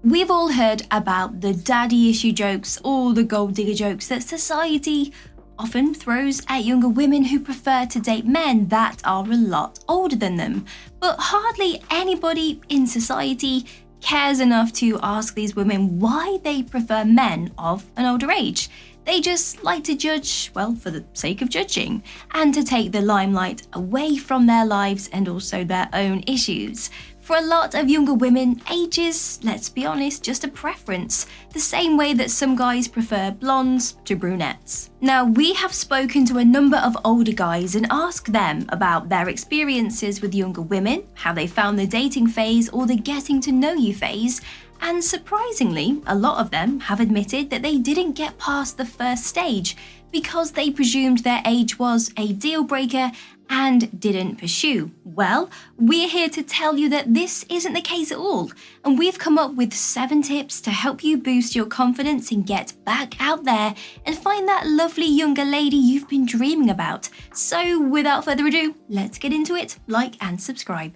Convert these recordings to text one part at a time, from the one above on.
We've all heard about the daddy issue jokes or the gold digger jokes that society often throws at younger women who prefer to date men that are a lot older than them. But hardly anybody in society cares enough to ask these women why they prefer men of an older age. They just like to judge, well, for the sake of judging, and to take the limelight away from their lives and also their own issues. For a lot of younger women, age is, let's be honest, just a preference, the same way that some guys prefer blondes to brunettes. Now, we have spoken to a number of older guys and asked them about their experiences with younger women, how they found the dating phase or the getting to know you phase, and surprisingly, a lot of them have admitted that they didn't get past the first stage because they presumed their age was a deal breaker and didn't pursue. Well, we're here to tell you that this isn't the case at all, and we've come up with 7 tips to help you boost your confidence and get back out there and find that lovely younger lady you've been dreaming about. So without further ado, let's get into it. Like and subscribe.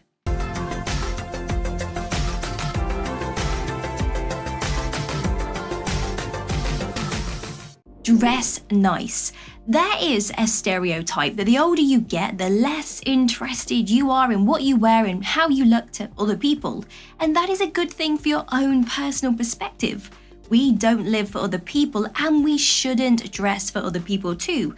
Dress nice. There is a stereotype that the older you get, the less interested you are in what you wear and how you look to other people. And that is a good thing for your own personal perspective. We don't live for other people and we shouldn't dress for other people too.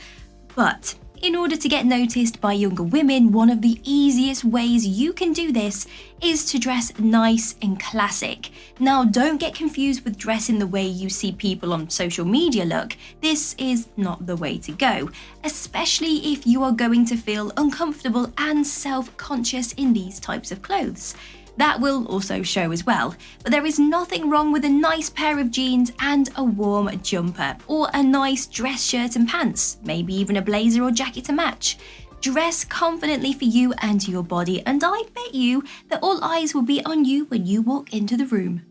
But in order to get noticed by younger women, one of the easiest ways you can do this is to dress nice and classic. Now, don't get confused with dressing the way you see people on social media look. This is not the way to go, especially if you are going to feel uncomfortable and self-conscious in these types of clothes. That will also show as well, but there is nothing wrong with a nice pair of jeans and a warm jumper, or a nice dress shirt and pants, maybe even a blazer or jacket to match. Dress confidently for you and your body, and I bet you that all eyes will be on you when you walk into the room.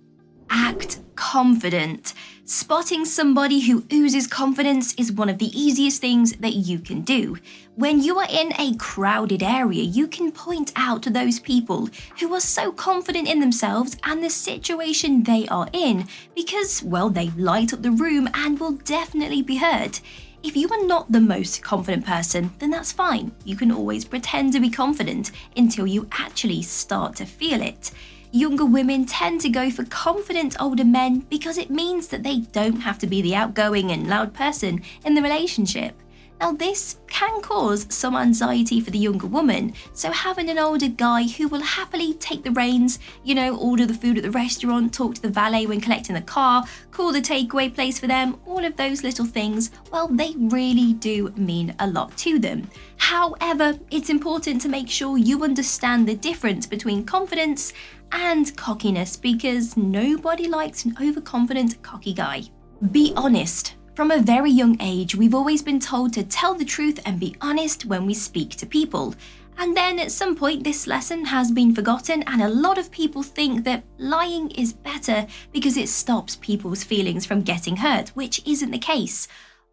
Act confident. Spotting somebody who oozes confidence is one of the easiest things that you can do. When you are in a crowded area, you can point out to those people who are so confident in themselves and the situation they are in because, well, they light up the room and will definitely be heard. If you are not the most confident person, then that's fine. You can always pretend to be confident until you actually start to feel it. Younger women tend to go for confident older men because it means that they don't have to be the outgoing and loud person in the relationship. Now, this can cause some anxiety for the younger woman, so having an older guy who will happily take the reins, order the food at the restaurant, talk to the valet when collecting the car, call the takeaway place for them, all of those little things, well, they really do mean a lot to them. However, it's important to make sure you understand the difference between confidence and cockiness because nobody likes an overconfident, cocky guy. Be honest. From a very young age, we've always been told to tell the truth and be honest when we speak to people. And then at some point, this lesson has been forgotten, and a lot of people think that lying is better because it stops people's feelings from getting hurt, which isn't the case.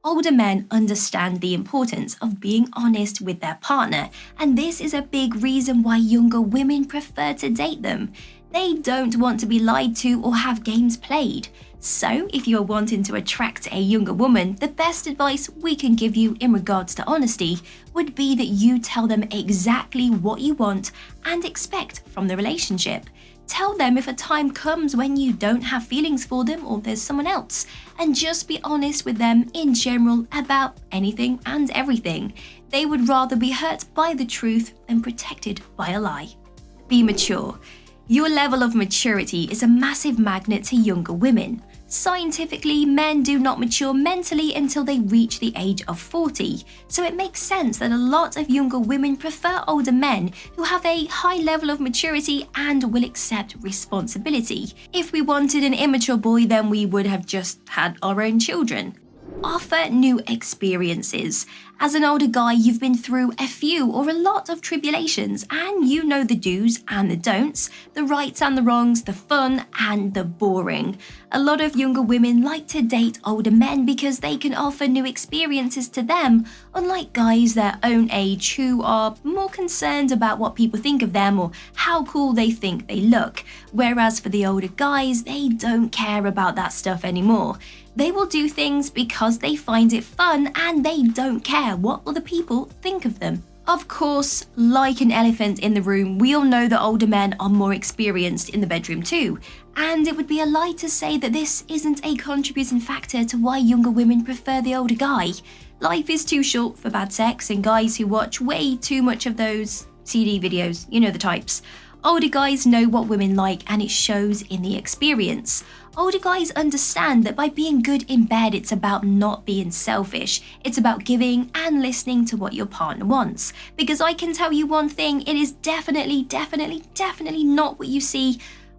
Older men understand the importance of being honest with their partner, and this is a big reason why younger women prefer to date them. They don't want to be lied to or have games played. So, if you are wanting to attract a younger woman, the best advice we can give you in regards to honesty would be that you tell them exactly what you want and expect from the relationship. Tell them if a time comes when you don't have feelings for them or there's someone else, and just be honest with them in general about anything and everything. They would rather be hurt by the truth than protected by a lie. Be mature. Your level of maturity is a massive magnet to younger women. Scientifically, men do not mature mentally until they reach the age of 40, so it makes sense that a lot of younger women prefer older men who have a high level of maturity and will accept responsibility. If we wanted an immature boy, then we would have just had our own children. Offer new experiences. As an older guy, you've been through a few or a lot of tribulations, and you know the do's and the don'ts, the rights and the wrongs, the fun and the boring. A lot of younger women like to date older men because they can offer new experiences to them, unlike guys their own age who are more concerned about what people think of them or how cool they think they look. Whereas for the older guys, they don't care about that stuff anymore. They will do things because they find it fun and they don't care what other people think of them. Of course, like an elephant in the room, we all know that older men are more experienced in the bedroom too. And it would be a lie to say that this isn't a contributing factor to why younger women prefer the older guy. Life is too short for bad sex and guys who watch way too much of those CD videos, you know the types. Older guys know what women like and it shows in the experience. Older guys understand that by being good in bed, it's about not being selfish. It's about giving and listening to what your partner wants. Because I can tell you one thing, it is definitely not what you see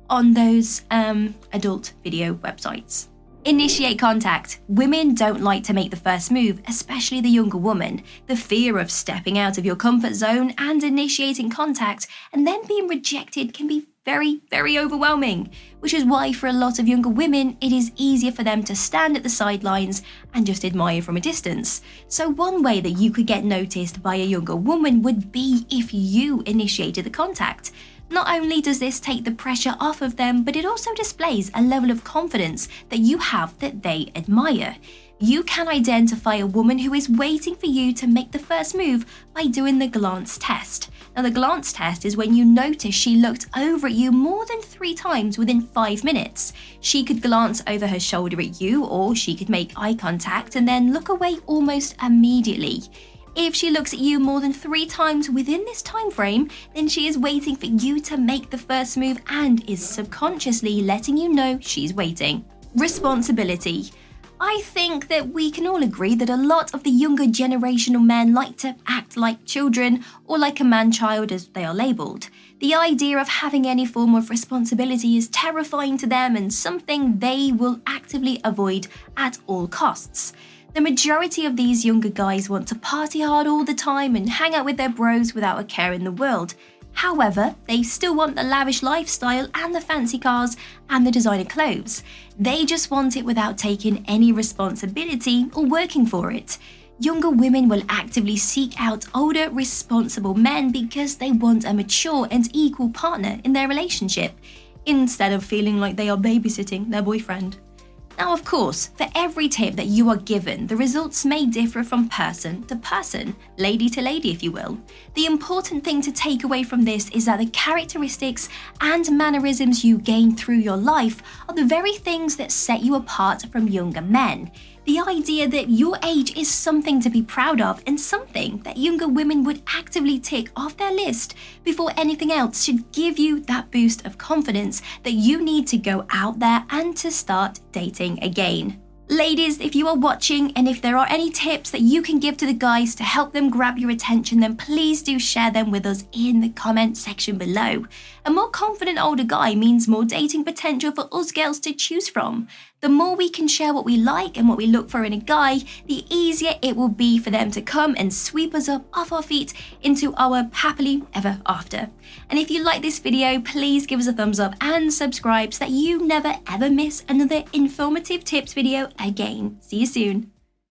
on those adult video websites. Initiate contact. Women don't like to make the first move, especially the younger woman. The fear of stepping out of your comfort zone and initiating contact and then being rejected can be very overwhelming, which is why for a lot of younger women, it is easier for them to stand at the sidelines and just admire from a distance. So one way that you could get noticed by a younger woman would be if you initiated the contact. Not only does this take the pressure off of them, but it also displays a level of confidence that you have that they admire. You can identify a woman who is waiting for you to make the first move by doing the glance test. Now, the glance test is when you notice she looked over at you more than 3 times within 5 minutes. She could glance over her shoulder at you, or she could make eye contact and then look away almost immediately. If she looks at you more than 3 times within this time frame, then she is waiting for you to make the first move and is subconsciously letting you know she's waiting. Responsibility. I think that we can all agree that a lot of the younger generational men like to act like children or like a man-child as they are labelled. The idea of having any form of responsibility is terrifying to them and something they will actively avoid at all costs. The majority of these younger guys want to party hard all the time and hang out with their bros without a care in the world. However, they still want the lavish lifestyle and the fancy cars and the designer clothes. They just want it without taking any responsibility or working for it. Younger women will actively seek out older, responsible men because they want a mature and equal partner in their relationship, instead of feeling like they are babysitting their boyfriend. Now, of course, for every tip that you are given, the results may differ from person to person, lady to lady, if you will. The important thing to take away from this is that the characteristics and mannerisms you gain through your life are the very things that set you apart from younger men. The idea that your age is something to be proud of and something that younger women would actively tick off their list before anything else should give you that boost of confidence that you need to go out there and to start dating again. Ladies, if you are watching and if there are any tips that you can give to the guys to help them grab your attention, then please do share them with us in the comment section below. A more confident older guy means more dating potential for us girls to choose from. The more we can share what we like and what we look for in a guy, the easier it will be for them to come and sweep us up off our feet into our happily ever after. And if you like this video, please give us a thumbs up and subscribe so that you never ever miss another informative tips video again. See you soon.